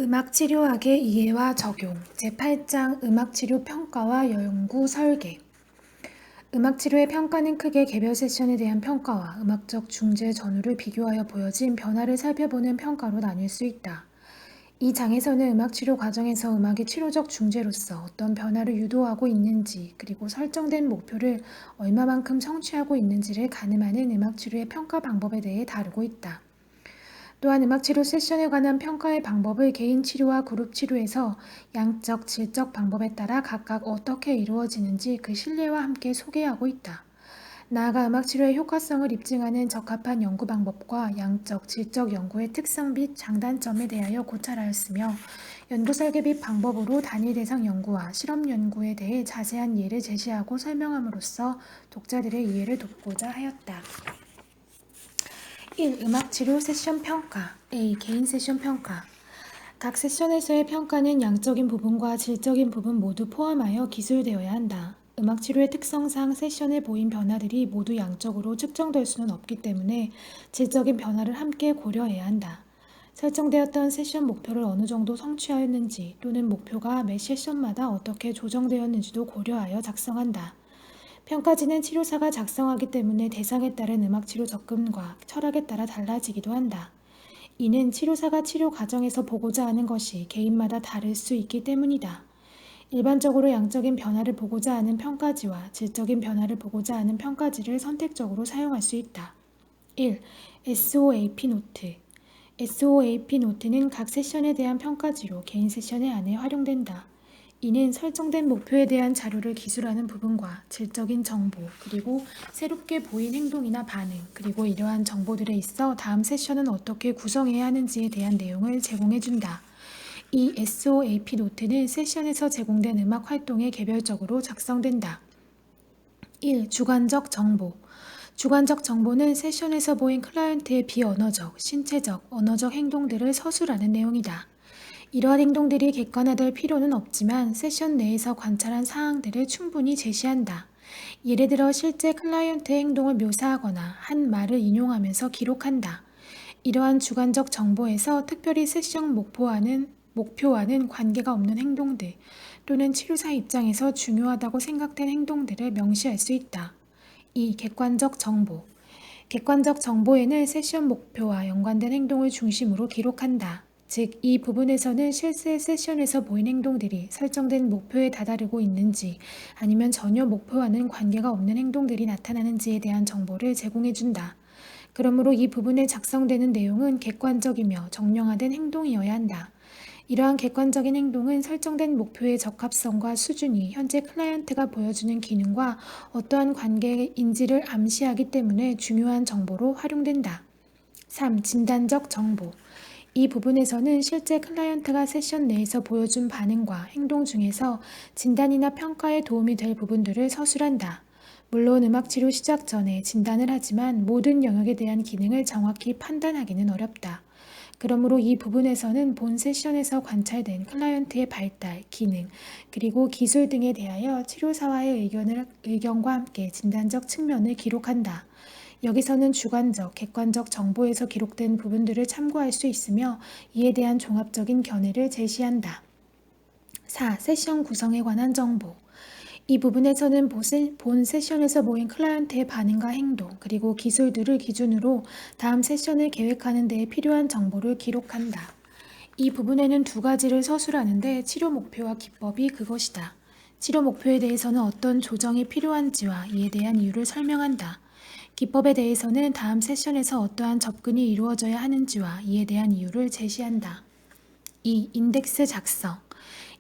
음악치료학의 이해와 적용 제8장 음악치료 평가와 연구 설계. 음악치료의 평가는 크게 개별 세션에 대한 평가와 음악적 중재 전후를 비교하여 보여진 변화를 살펴보는 평가로 나뉠 수 있다. 이 장에서는 음악치료 과정에서 음악의 치료적 중재로서 어떤 변화를 유도하고 있는지, 그리고 설정된 목표를 얼마만큼 성취하고 있는지를 가늠하는 음악치료의 평가 방법에 대해 다루고 있다. 또한 음악치료 세션에 관한 평가의 방법을 개인 치료와 그룹 치료에서 양적, 질적 방법에 따라 각각 어떻게 이루어지는지 그 신뢰와 함께 소개하고 있다. 나아가 음악치료의 효과성을 입증하는 적합한 연구 방법과 양적, 질적 연구의 특성 및 장단점에 대하여 고찰하였으며, 연구 설계 및 방법으로 단일 대상 연구와 실험 연구에 대해 자세한 예를 제시하고 설명함으로써 독자들의 이해를 돕고자 하였다. 1. 음악치료 세션 평가. A. 개인 세션 평가. 각 세션에서의 평가는 양적인 부분과 질적인 부분 모두 포함하여 기술되어야 한다. 음악치료의 특성상 세션에 보인 변화들이 모두 양적으로 측정될 수는 없기 때문에 질적인 변화를 함께 고려해야 한다. 설정되었던 세션 목표를 어느 정도 성취하였는지, 또는 목표가 매 세션마다 어떻게 조정되었는지도 고려하여 작성한다. 평가지는 치료사가 작성하기 때문에 대상에 따른 음악치료 접근과 철학에 따라 달라지기도 한다. 이는 치료사가 치료 과정에서 보고자 하는 것이 개인마다 다를 수 있기 때문이다. 일반적으로 양적인 변화를 보고자 하는 평가지와 질적인 변화를 보고자 하는 평가지를 선택적으로 사용할 수 있다. 1. SOAP 노트. SOAP 노트는 각 세션에 대한 평가지로 개인 세션의 안에 활용된다. 이는 설정된 목표에 대한 자료를 기술하는 부분과 질적인 정보, 그리고 새롭게 보인 행동이나 반응, 그리고 이러한 정보들에 있어 다음 세션은 어떻게 구성해야 하는지에 대한 내용을 제공해준다. 이 SOAP 노트는 세션에서 제공된 음악 활동에 개별적으로 작성된다. 1. 주관적 정보. 주관적 정보는 세션에서 보인 클라이언트의 비언어적, 신체적, 언어적 행동들을 서술하는 내용이다. 이러한 행동들이 객관화될 필요는 없지만 세션 내에서 관찰한 사항들을 충분히 제시한다. 예를 들어 실제 클라이언트의 행동을 묘사하거나 한 말을 인용하면서 기록한다. 이러한 주관적 정보에서 특별히 세션 목표와는 관계가 없는 행동들, 또는 치료사 입장에서 중요하다고 생각된 행동들을 명시할 수 있다. 2. 객관적 정보. 객관적 정보에는 세션 목표와 연관된 행동을 중심으로 기록한다. 즉, 이 부분에서는 실제 세션에서 보인 행동들이 설정된 목표에 다다르고 있는지, 아니면 전혀 목표와는 관계가 없는 행동들이 나타나는지에 대한 정보를 제공해준다. 그러므로 이 부분에 작성되는 내용은 객관적이며 정량화된 행동이어야 한다. 이러한 객관적인 행동은 설정된 목표의 적합성과 수준이 현재 클라이언트가 보여주는 기능과 어떠한 관계인지를 암시하기 때문에 중요한 정보로 활용된다. 3. 진단적 정보. 이 부분에서는 실제 클라이언트가 세션 내에서 보여준 반응과 행동 중에서 진단이나 평가에 도움이 될 부분들을 서술한다. 물론 음악치료 시작 전에 진단을 하지만 모든 영역에 대한 기능을 정확히 판단하기는 어렵다. 그러므로 이 부분에서는 본 세션에서 관찰된 클라이언트의 발달, 기능, 그리고 기술 등에 대하여 치료사와의 의견과 함께 진단적 측면을 기록한다. 여기서는 주관적, 객관적 정보에서 기록된 부분들을 참고할 수 있으며 이에 대한 종합적인 견해를 제시한다. 4. 세션 구성에 관한 정보. 이 부분에서는 본 세션에서 보인 클라이언트의 반응과 행동, 그리고 기술들을 기준으로 다음 세션을 계획하는 데에 필요한 정보를 기록한다. 이 부분에는 두 가지를 서술하는데 치료 목표와 기법이 그것이다. 치료 목표에 대해서는 어떤 조정이 필요한지와 이에 대한 이유를 설명한다. 기법에 대해서는 다음 세션에서 어떠한 접근이 이루어져야 하는지와 이에 대한 이유를 제시한다. 2. 인덱스 작성.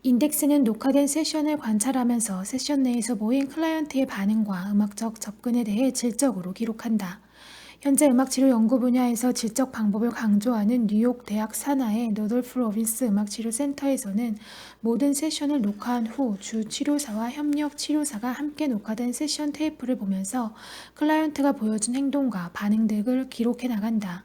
인덱스는 녹화된 세션을 관찰하면서 세션 내에서 보인 클라이언트의 반응과 음악적 접근에 대해 질적으로 기록한다. 현재 음악치료 연구 분야에서 질적 방법을 강조하는 뉴욕 대학 산하의 로돌프 로빈스 음악치료센터에서는 모든 세션을 녹화한 후 주 치료사와 협력 치료사가 함께 녹화된 세션 테이프를 보면서 클라이언트가 보여준 행동과 반응 등을 기록해 나간다.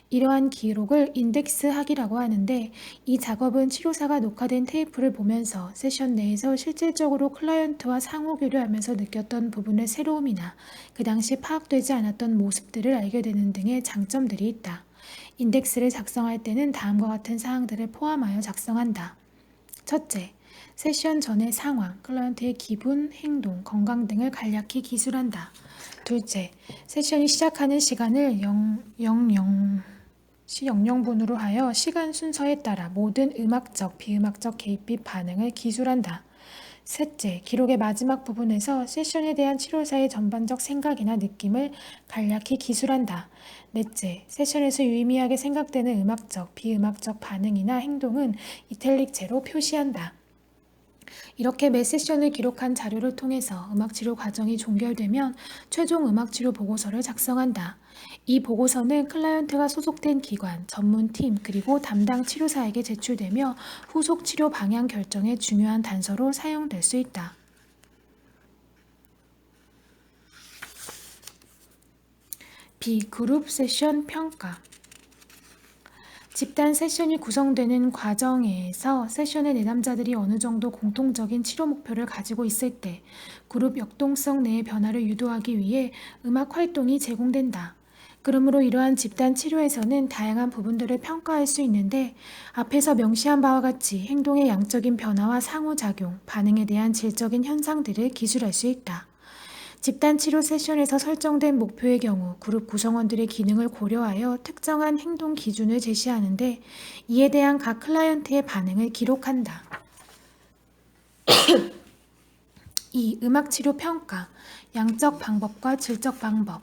이러한 기록을 인덱스하기라고 하는데, 이 작업은 치료사가 녹화된 테이프를 보면서 세션 내에서 실질적으로 클라이언트와 상호교류하면서 느꼈던 부분의 새로움이나 그 당시 파악되지 않았던 모습들을 알게 되는 등의 장점들이 있다. 인덱스를 작성할 때는 다음과 같은 사항들을 포함하여 작성한다. 첫째, 세션 전의 상황, 클라이언트의 기분, 행동, 건강 등을 간략히 기술한다. 둘째, 세션이 시작하는 시간을 00분으로 하여 시간 순서에 따라 모든 음악적, 비음악적 개입 및 반응을 기술한다. 셋째, 기록의 마지막 부분에서 세션에 대한 치료사의 전반적 생각이나 느낌을 간략히 기술한다. 넷째, 세션에서 유의미하게 생각되는 음악적, 비음악적 반응이나 행동은 이탈릭체로 표시한다. 이렇게 매 세션을 기록한 자료를 통해서 음악치료 과정이 종결되면 최종 음악치료 보고서를 작성한다. 이 보고서는 클라이언트가 소속된 기관, 전문팀, 그리고 담당 치료사에게 제출되며 후속 치료 방향 결정의 중요한 단서로 사용될 수 있다. B. 그룹 세션 평가. 집단 세션이 구성되는 과정에서 세션의 내담자들이 어느 정도 공통적인 치료 목표를 가지고 있을 때 그룹 역동성 내의 변화를 유도하기 위해 음악 활동이 제공된다. 그러므로 이러한 집단 치료에서는 다양한 부분들을 평가할 수 있는데 앞에서 명시한 바와 같이 행동의 양적인 변화와 상호작용, 반응에 대한 질적인 현상들을 기술할 수 있다. 집단 치료 세션에서 설정된 목표의 경우 그룹 구성원들의 기능을 고려하여 특정한 행동 기준을 제시하는데 이에 대한 각 클라이언트의 반응을 기록한다. 2. 음악치료 평가, 양적 방법과 질적 방법.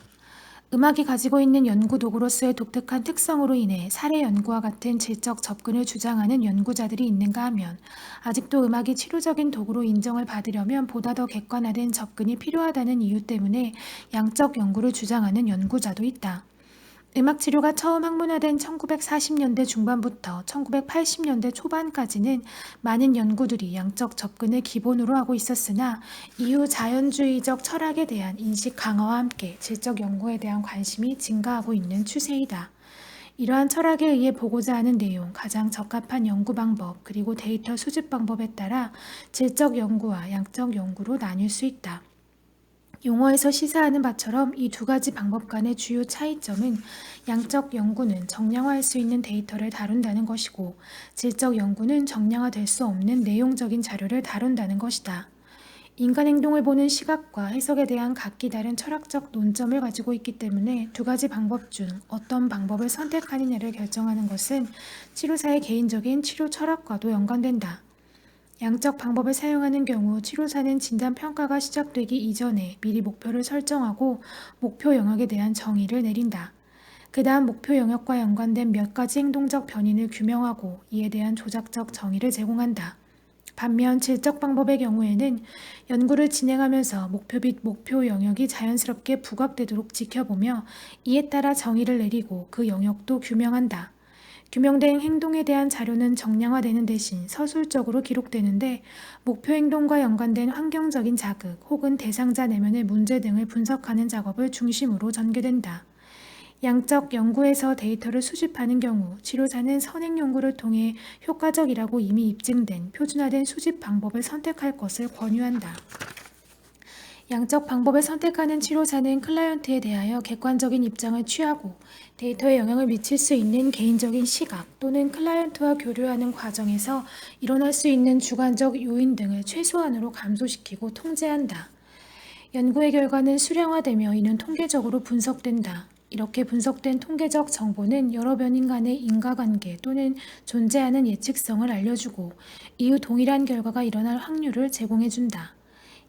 음악이 가지고 있는 연구 도구로서의 독특한 특성으로 인해 사례 연구와 같은 질적 접근을 주장하는 연구자들이 있는가 하면 아직도 음악이 치료적인 도구로 인정을 받으려면 보다 더 객관화된 접근이 필요하다는 이유 때문에 양적 연구를 주장하는 연구자도 있다. 음악 치료가 처음 학문화된 1940년대 중반부터 1980년대 초반까지는 많은 연구들이 양적 접근을 기본으로 하고 있었으나 이후 자연주의적 철학에 대한 인식 강화와 함께 질적 연구에 대한 관심이 증가하고 있는 추세이다. 이러한 철학에 의해 보고자 하는 내용, 가장 적합한 연구 방법, 그리고 데이터 수집 방법에 따라 질적 연구와 양적 연구로 나뉠 수 있다. 용어에서 시사하는 바처럼 이 두 가지 방법 간의 주요 차이점은 양적 연구는 정량화할 수 있는 데이터를 다룬다는 것이고 질적 연구는 정량화될 수 없는 내용적인 자료를 다룬다는 것이다. 인간 행동을 보는 시각과 해석에 대한 각기 다른 철학적 논점을 가지고 있기 때문에 두 가지 방법 중 어떤 방법을 선택하느냐를 결정하는 것은 치료사의 개인적인 치료 철학과도 연관된다. 양적 방법을 사용하는 경우 치료사는 진단 평가가 시작되기 이전에 미리 목표를 설정하고 목표 영역에 대한 정의를 내린다. 그 다음 목표 영역과 연관된 몇 가지 행동적 변인을 규명하고 이에 대한 조작적 정의를 제공한다. 반면 질적 방법의 경우에는 연구를 진행하면서 목표 및 목표 영역이 자연스럽게 부각되도록 지켜보며 이에 따라 정의를 내리고 그 영역도 규명한다. 규명된 행동에 대한 자료는 정량화되는 대신 서술적으로 기록되는데 목표 행동과 연관된 환경적인 자극 혹은 대상자 내면의 문제 등을 분석하는 작업을 중심으로 전개된다. 양적 연구에서 데이터를 수집하는 경우 치료사는 선행 연구를 통해 효과적이라고 이미 입증된 표준화된 수집 방법을 선택할 것을 권유한다. 양적 방법을 선택하는 치료사는 클라이언트에 대하여 객관적인 입장을 취하고 데이터에 영향을 미칠 수 있는 개인적인 시각 또는 클라이언트와 교류하는 과정에서 일어날 수 있는 주관적 요인 등을 최소한으로 감소시키고 통제한다. 연구의 결과는 수량화되며 이는 통계적으로 분석된다. 이렇게 분석된 통계적 정보는 여러 변인 간의 인과관계 또는 존재하는 예측성을 알려주고 이후 동일한 결과가 일어날 확률을 제공해준다.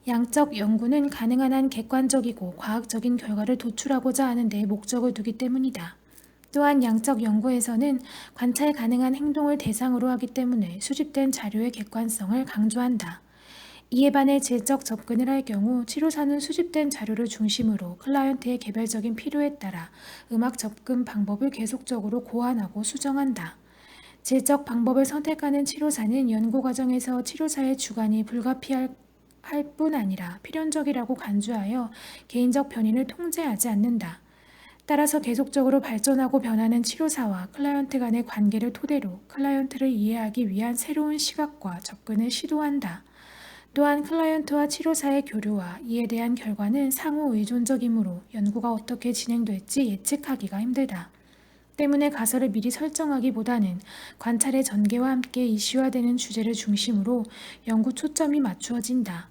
양적 연구는 가능한 한 객관적이고 과학적인 결과를 도출하고자 하는 데 목적을 두기 때문이다. 또한 양적 연구에서는 관찰 가능한 행동을 대상으로 하기 때문에 수집된 자료의 객관성을 강조한다. 이에 반해 질적 접근을 할 경우 치료사는 수집된 자료를 중심으로 클라이언트의 개별적인 필요에 따라 음악 접근 방법을 계속적으로 고안하고 수정한다. 질적 방법을 선택하는 치료사는 연구 과정에서 치료사의 주관이 불가피할 뿐 아니라 필연적이라고 간주하여 개인적 변인을 통제하지 않는다. 따라서 계속적으로 발전하고 변하는 치료사와 클라이언트 간의 관계를 토대로 클라이언트를 이해하기 위한 새로운 시각과 접근을 시도한다. 또한 클라이언트와 치료사의 교류와 이에 대한 결과는 상호 의존적이므로 연구가 어떻게 진행될지 예측하기가 힘들다. 때문에 가설을 미리 설정하기보다는 관찰의 전개와 함께 이슈화되는 주제를 중심으로 연구 초점이 맞추어진다.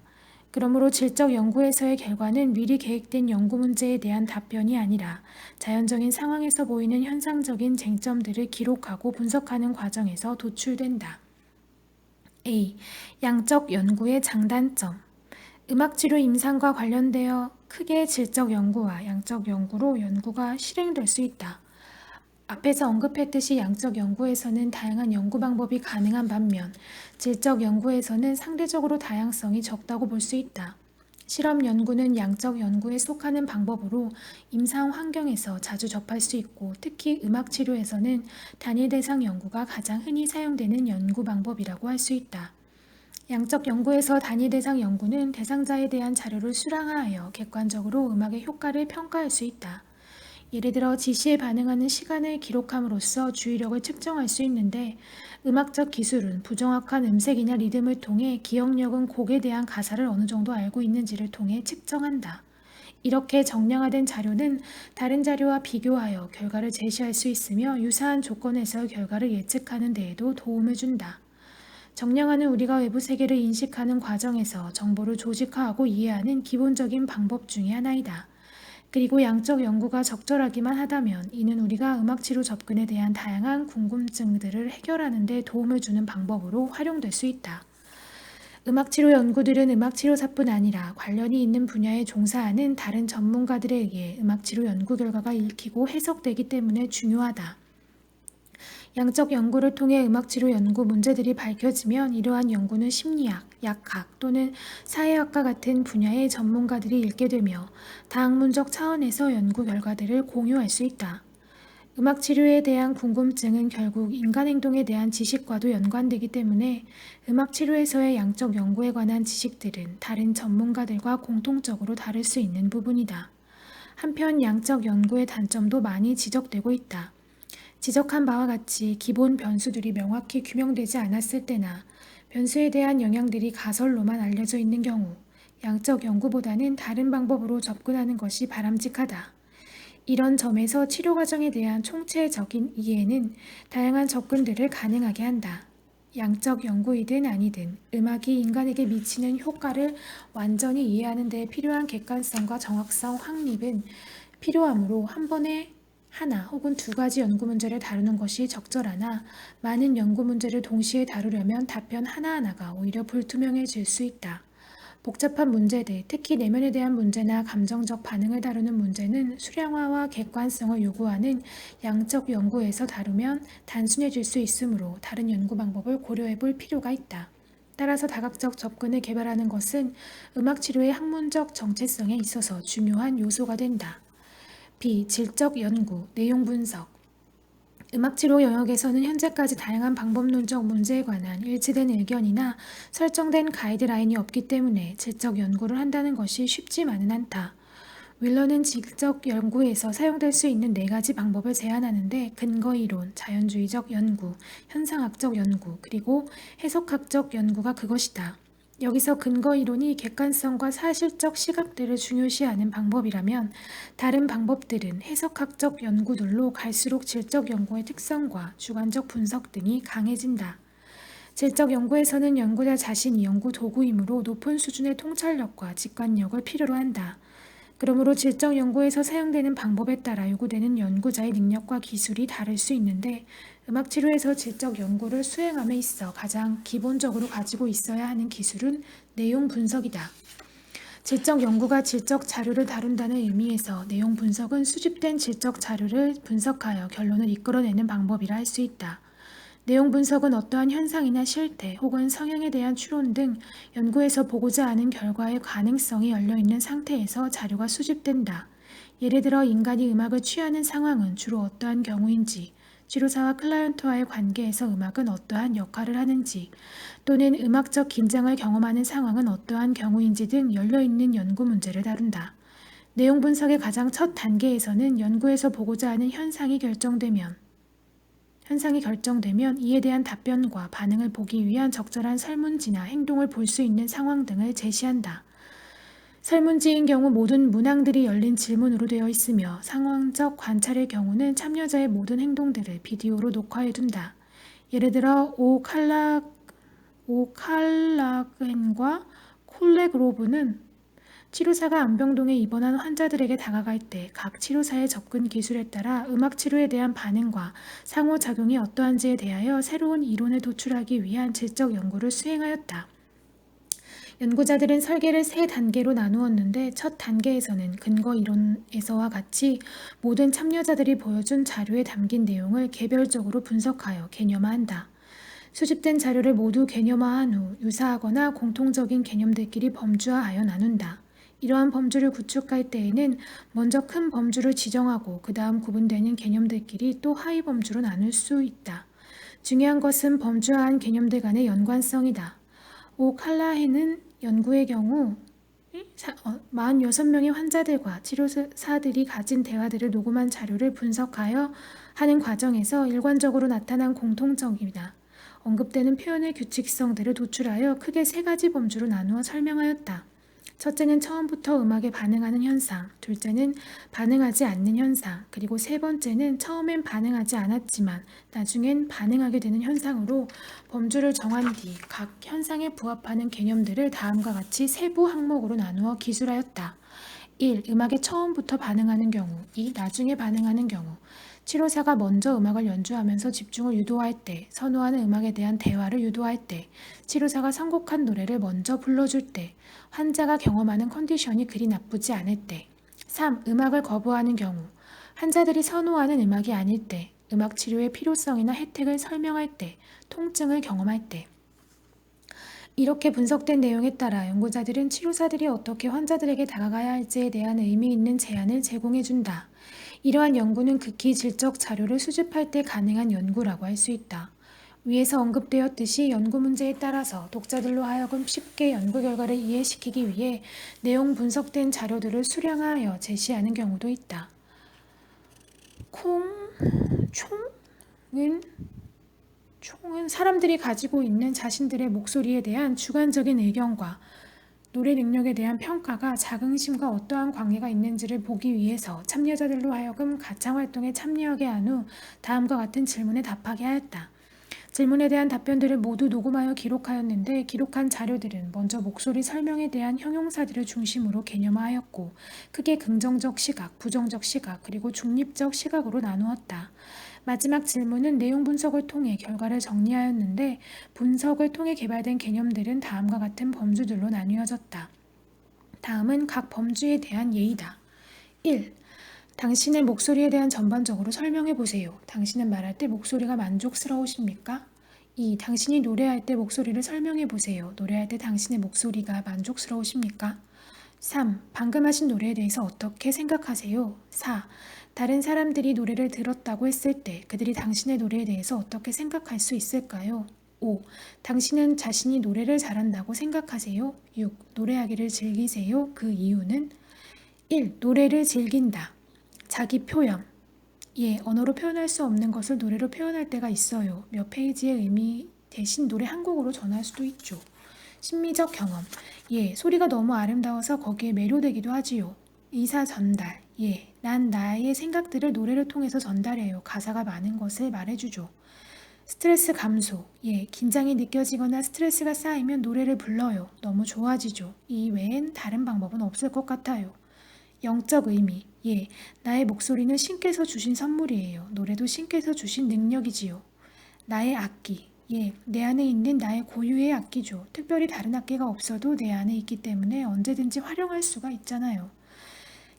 그러므로 질적 연구에서의 결과는 미리 계획된 연구 문제에 대한 답변이 아니라 자연적인 상황에서 보이는 현상적인 쟁점들을 기록하고 분석하는 과정에서 도출된다. A. 양적 연구의 장단점. 음악치료 임상과 관련되어 크게 질적 연구와 양적 연구로 연구가 실행될 수 있다. 앞에서 언급했듯이 양적 연구에서는 다양한 연구 방법이 가능한 반면 질적 연구에서는 상대적으로 다양성이 적다고 볼 수 있다. 실험 연구는 양적 연구에 속하는 방법으로 임상 환경에서 자주 접할 수 있고 특히 음악 치료에서는 단일 대상 연구가 가장 흔히 사용되는 연구 방법이라고 할 수 있다. 양적 연구에서 단위 대상 연구는 대상자에 대한 자료를 수량화하여 객관적으로 음악의 효과를 평가할 수 있다. 예를 들어 지시에 반응하는 시간을 기록함으로써 주의력을 측정할 수 있는데 음악적 기술은 부정확한 음색이나 리듬을 통해 기억력은 곡에 대한 가사를 어느 정도 알고 있는지를 통해 측정한다. 이렇게 정량화된 자료는 다른 자료와 비교하여 결과를 제시할 수 있으며 유사한 조건에서 결과를 예측하는 데에도 도움을 준다. 정량화는 우리가 외부 세계를 인식하는 과정에서 정보를 조직화하고 이해하는 기본적인 방법 중의 하나이다. 그리고 양적 연구가 적절하기만 하다면 이는 우리가 음악치료 접근에 대한 다양한 궁금증들을 해결하는 데 도움을 주는 방법으로 활용될 수 있다. 음악치료 연구들은 음악치료사뿐 아니라 관련이 있는 분야에 종사하는 다른 전문가들에 의해 음악치료 연구 결과가 읽히고 해석되기 때문에 중요하다. 양적 연구를 통해 음악치료 연구 문제들이 밝혀지면 이러한 연구는 심리학, 약학 또는 사회학과 같은 분야의 전문가들이 읽게 되며 다학문적 차원에서 연구 결과들을 공유할 수 있다. 음악치료에 대한 궁금증은 결국 인간행동에 대한 지식과도 연관되기 때문에 음악치료에서의 양적 연구에 관한 지식들은 다른 전문가들과 공통적으로 다를 수 있는 부분이다. 한편 양적 연구의 단점도 많이 지적되고 있다. 지적한 바와 같이 기본 변수들이 명확히 규명되지 않았을 때나 변수에 대한 영향들이 가설로만 알려져 있는 경우 양적 연구보다는 다른 방법으로 접근하는 것이 바람직하다. 이런 점에서 치료 과정에 대한 총체적인 이해는 다양한 접근들을 가능하게 한다. 양적 연구이든 아니든 음악이 인간에게 미치는 효과를 완전히 이해하는 데 필요한 객관성과 정확성 확립은 필요하므로 한 번에 하나 혹은 두 가지 연구 문제를 다루는 것이 적절하나 많은 연구 문제를 동시에 다루려면 답변 하나하나가 오히려 불투명해질 수 있다. 복잡한 문제들, 특히 내면에 대한 문제나 감정적 반응을 다루는 문제는 수량화와 객관성을 요구하는 양적 연구에서 다루면 단순해질 수 있으므로 다른 연구 방법을 고려해 볼 필요가 있다. 따라서 다각적 접근을 개발하는 것은 음악 치료의 학문적 정체성에 있어서 중요한 요소가 된다. B. 질적 연구, 내용 분석. 음악치료 영역에서는 현재까지 다양한 방법론적 문제에 관한 일치된 의견이나 설정된 가이드라인이 없기 때문에 질적 연구를 한다는 것이 쉽지만은 않다. 윌러는 질적 연구에서 사용될 수 있는 4가지 방법을 제안하는데 근거이론, 자연주의적 연구, 현상학적 연구, 그리고 해석학적 연구가 그것이다. 여기서 근거이론이 객관성과 사실적 시각들을 중요시하는 방법이라면 다른 방법들은 해석학적 연구들로 갈수록 질적 연구의 특성과 주관적 분석 등이 강해진다. 질적 연구에서는 연구자 자신이 연구 도구이므로 높은 수준의 통찰력과 직관력을 필요로 한다. 그러므로 질적 연구에서 사용되는 방법에 따라 요구되는 연구자의 능력과 기술이 다를 수 있는데 음악 치료에서 질적 연구를 수행함에 있어 가장 기본적으로 가지고 있어야 하는 기술은 내용 분석이다. 질적 연구가 질적 자료를 다룬다는 의미에서 내용 분석은 수집된 질적 자료를 분석하여 결론을 이끌어내는 방법이라 할 수 있다. 내용 분석은 어떠한 현상이나 실태 혹은 성향에 대한 추론 등 연구에서 보고자 하는 결과의 가능성이 열려있는 상태에서 자료가 수집된다. 예를 들어 인간이 음악을 취하는 상황은 주로 어떠한 경우인지, 치료사와 클라이언트와의 관계에서 음악은 어떠한 역할을 하는지, 또는 음악적 긴장을 경험하는 상황은 어떠한 경우인지 등 열려있는 연구 문제를 다룬다. 내용 분석의 가장 첫 단계에서는 연구에서 보고자 하는 현상이 결정되면 이에 대한 답변과 반응을 보기 위한 적절한 설문지나 행동을 볼 수 있는 상황 등을 제시한다. 설문지인 경우 모든 문항들이 열린 질문으로 되어 있으며 상황적 관찰의 경우는 참여자의 모든 행동들을 비디오로 녹화해둔다. 예를 들어 오칼라겐과 콜레그로브는 치료사가 안병동에 입원한 환자들에게 다가갈 때 각 치료사의 접근 기술에 따라 음악 치료에 대한 반응과 상호작용이 어떠한지에 대하여 새로운 이론을 도출하기 위한 질적 연구를 수행하였다. 연구자들은 설계를 3단계로 나누었는데 첫 단계에서는 근거 이론에서와 같이 모든 참여자들이 보여준 자료에 담긴 내용을 개별적으로 분석하여 개념화한다. 수집된 자료를 모두 개념화한 후 유사하거나 공통적인 개념들끼리 범주화하여 나눈다. 이러한 범주를 구축할 때에는 먼저 큰 범주를 지정하고 그 다음 구분되는 개념들끼리 또 하위 범주로 나눌 수 있다. 중요한 것은 범주화한 개념들 간의 연관성이다. 오칼라헨은 연구의 경우 46명의 환자들과 치료사들이 가진 대화들을 녹음한 자료를 분석하여 하는 과정에서 일관적으로 나타난 공통점이다. 언급되는 표현의 규칙성들을 도출하여 크게 3가지 범주로 나누어 설명하였다. 첫째는 처음부터 음악에 반응하는 현상, 둘째는 반응하지 않는 현상, 그리고 세 번째는 처음엔 반응하지 않았지만 나중엔 반응하게 되는 현상으로 범주를 정한 뒤 각 현상에 부합하는 개념들을 다음과 같이 세부 항목으로 나누어 기술하였다. 1. 음악에 처음부터 반응하는 경우. 2. 나중에 반응하는 경우. 치료사가 먼저 음악을 연주하면서 집중을 유도할 때, 선호하는 음악에 대한 대화를 유도할 때, 치료사가 선곡한 노래를 먼저 불러줄 때, 환자가 경험하는 컨디션이 그리 나쁘지 않을 때. 3. 음악을 거부하는 경우. 환자들이 선호하는 음악이 아닐 때, 음악 치료의 필요성이나 혜택을 설명할 때, 통증을 경험할 때. 이렇게 분석된 내용에 따라 연구자들은 치료사들이 어떻게 환자들에게 다가가야 할지에 대한 의미 있는 제안을 제공해준다. 이러한 연구는 극히 질적 자료를 수집할 때 가능한 연구라고 할 수 있다. 위에서 언급되었듯이 연구 문제에 따라서 독자들로 하여금 쉽게 연구 결과를 이해시키기 위해 내용 분석된 자료들을 수량하여 제시하는 경우도 있다. 총은 사람들이 가지고 있는 자신들의 목소리에 대한 주관적인 의견과 노래 능력에 대한 평가가 자긍심과 어떠한 관계가 있는지를 보기 위해서 참여자들로 하여금 가창활동에 참여하게 한 후 다음과 같은 질문에 답하게 하였다. 질문에 대한 답변들을 모두 녹음하여 기록하였는데 기록한 자료들은 먼저 목소리 설명에 대한 형용사들을 중심으로 개념화하였고 크게 긍정적 시각, 부정적 시각, 그리고 중립적 시각으로 나누었다. 마지막 질문은 내용 분석을 통해 결과를 정리하였는데 분석을 통해 개발된 개념들은 다음과 같은 범주들로 나뉘어졌다. 다음은 각 범주에 대한 예의다. 1. 당신의 목소리에 대한 전반적으로 설명해 보세요. 당신은 말할 때 목소리가 만족스러우십니까? 2. 당신이 노래할 때 목소리를 설명해 보세요. 노래할 때 당신의 목소리가 만족스러우십니까? 3. 방금 하신 노래에 대해서 어떻게 생각하세요? 4. 다른 사람들이 노래를 들었다고 했을 때 그들이 당신의 노래에 대해서 어떻게 생각할 수 있을까요? 5. 당신은 자신이 노래를 잘한다고 생각하세요? 6. 노래하기를 즐기세요? 그 이유는? 1. 노래를 즐긴다. 자기 표현. 예, 언어로 표현할 수 없는 것을 노래로 표현할 때가 있어요. 몇 페이지의 의미 대신 노래 한 곡으로 전할 수도 있죠. 심미적 경험. 예, 소리가 너무 아름다워서 거기에 매료되기도 하지요. 의사 전달. 예, 난 나의 생각들을 노래를 통해서 전달해요. 가사가 많은 것을 말해주죠. 스트레스 감소. 예, 긴장이 느껴지거나 스트레스가 쌓이면 노래를 불러요. 너무 좋아지죠. 이 외엔 다른 방법은 없을 것 같아요. 영적 의미. 예, 나의 목소리는 신께서 주신 선물이에요. 노래도 신께서 주신 능력이지요. 나의 악기. 예, 내 안에 있는 나의 고유의 악기죠. 특별히 다른 악기가 없어도 내 안에 있기 때문에 언제든지 활용할 수가 있잖아요.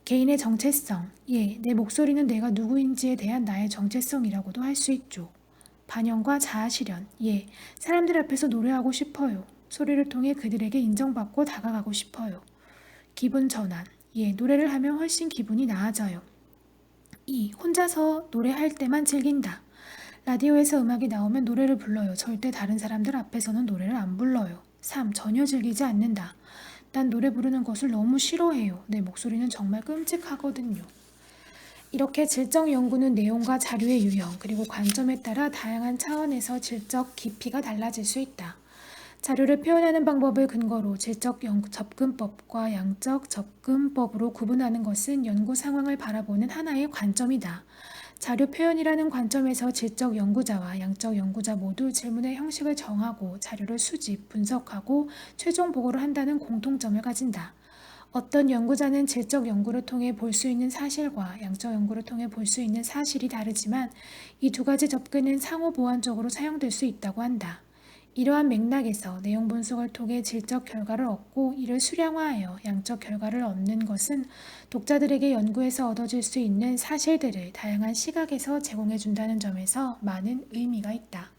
개인의 정체성. 예, 내 목소리는 내가 누구인지에 대한 나의 정체성이라고도 할 수 있죠. 반영과 자아실현. 예, 사람들 앞에서 노래하고 싶어요. 소리를 통해 그들에게 인정받고 다가가고 싶어요. 기분 전환. 예, 노래를 하면 훨씬 기분이 나아져요. 2. 혼자서 노래할 때만 즐긴다. 라디오에서 음악이 나오면 노래를 불러요. 절대 다른 사람들 앞에서는 노래를 안 불러요. 3. 전혀 즐기지 않는다. 난 노래 부르는 것을 너무 싫어해요. 내 목소리는 정말 끔찍하거든요. 이렇게 질적 연구는 내용과 자료의 유형 그리고 관점에 따라 다양한 차원에서 질적 깊이가 달라질 수 있다. 자료를 표현하는 방법을 근거로 질적 접근법과 양적 접근법으로 구분하는 것은 연구 상황을 바라보는 하나의 관점이다. 자료 표현이라는 관점에서 질적 연구자와 양적 연구자 모두 질문의 형식을 정하고 자료를 수집, 분석하고 최종 보고를 한다는 공통점을 가진다. 어떤 연구자는 질적 연구를 통해 볼 수 있는 사실과 양적 연구를 통해 볼 수 있는 사실이 다르지만 이 두 가지 접근은 상호 보완적으로 사용될 수 있다고 한다. 이러한 맥락에서 내용 분석을 통해 질적 결과를 얻고 이를 수량화하여 양적 결과를 얻는 것은 독자들에게 연구에서 얻어질 수 있는 사실들을 다양한 시각에서 제공해 준다는 점에서 많은 의미가 있다.